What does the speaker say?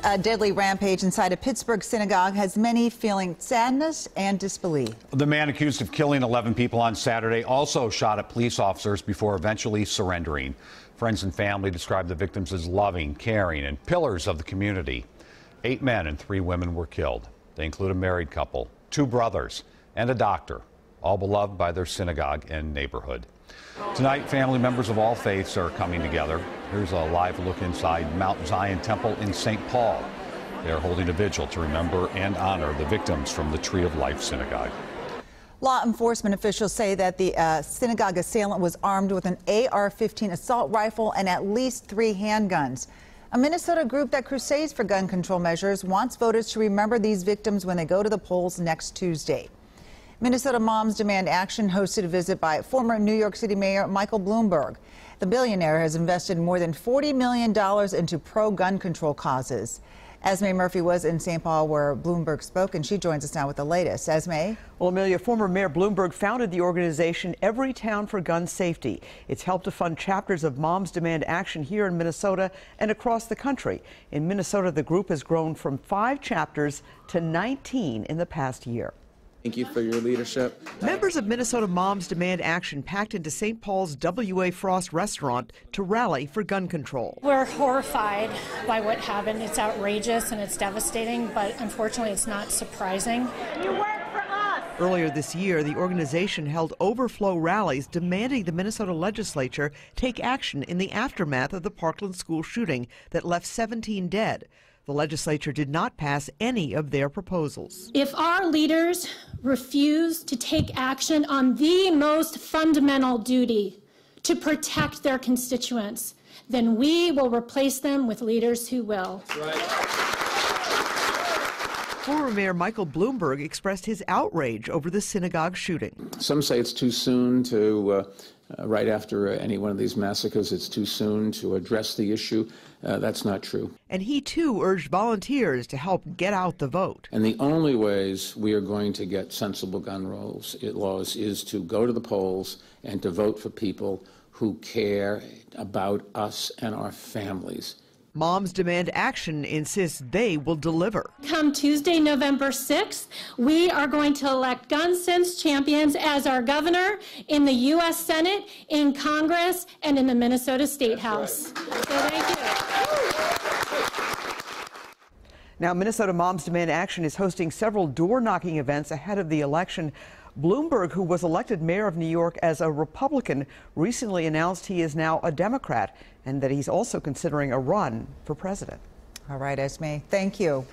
A deadly rampage inside a Pittsburgh synagogue has many feeling sadness and disbelief. The man accused of killing 11 people on Saturday also shot at police officers before eventually surrendering. Friends and family described the victims as loving, caring, and pillars of the community. 8 men and 3 women were killed. They include a married couple, 2 brothers, and a doctor, all beloved by their synagogue and neighborhood. Tonight, family members of all faiths are coming together. Here's a live look inside Mount Zion Temple in St. Paul. They are holding a vigil to remember and honor the victims from the Tree of Life Synagogue. Law enforcement officials say that the synagogue assailant was armed with an AR-15 assault rifle and at least 3 handguns. A Minnesota group that crusades for gun control measures wants voters to remember these victims when they go to the polls next Tuesday. Minnesota Moms Demand Action hosted a visit by former New York City Mayor Michael Bloomberg. The billionaire has invested more than $40 million into pro-gun control causes. Esme Murphy was in St. Paul where Bloomberg spoke, and she joins us now with the latest. Esme? Well, Amelia, former Mayor Bloomberg founded the organization Every Town for Gun Safety. It's helped to fund chapters of Moms Demand Action here in Minnesota and across the country. In Minnesota, the group has grown from 5 chapters to 19 in the past year. Thank you for your leadership. Members of Minnesota Moms Demand Action packed into St. Paul's W.A. Frost restaurant to rally for gun control. We're horrified by what happened. It's outrageous and it's devastating, but unfortunately it's not surprising. You work for us. Earlier this year, the organization held overflow rallies demanding the Minnesota legislature take action in the aftermath of the Parkland school shooting that left 17 dead. The legislature did not pass any of their proposals. If our leaders refuse to take action on the most fundamental duty to protect their constituents, then we will replace them with leaders who will. Right. Former Mayor Michael Bloomberg expressed his outrage over the synagogue shooting. Some say it's too soon to, right after any one of these massacres, it's too soon to address the issue. That's not true. And he, too, urged volunteers to help get out the vote. And the only ways we are going to get sensible gun laws is to go to the polls and to vote for people who care about us and our families. Moms Demand Action insists they will deliver. Come Tuesday, November 6th, we are going to elect gun sense champions as our governor in the U.S. Senate, in Congress, and in the Minnesota State House. So thank you. Now, Minnesota Moms Demand Action is hosting several door-knocking events ahead of the election. Bloomberg, who was elected mayor of New York as a Republican, recently announced he is now a Democrat and that he's also considering a run for president. All right, Esme, thank you.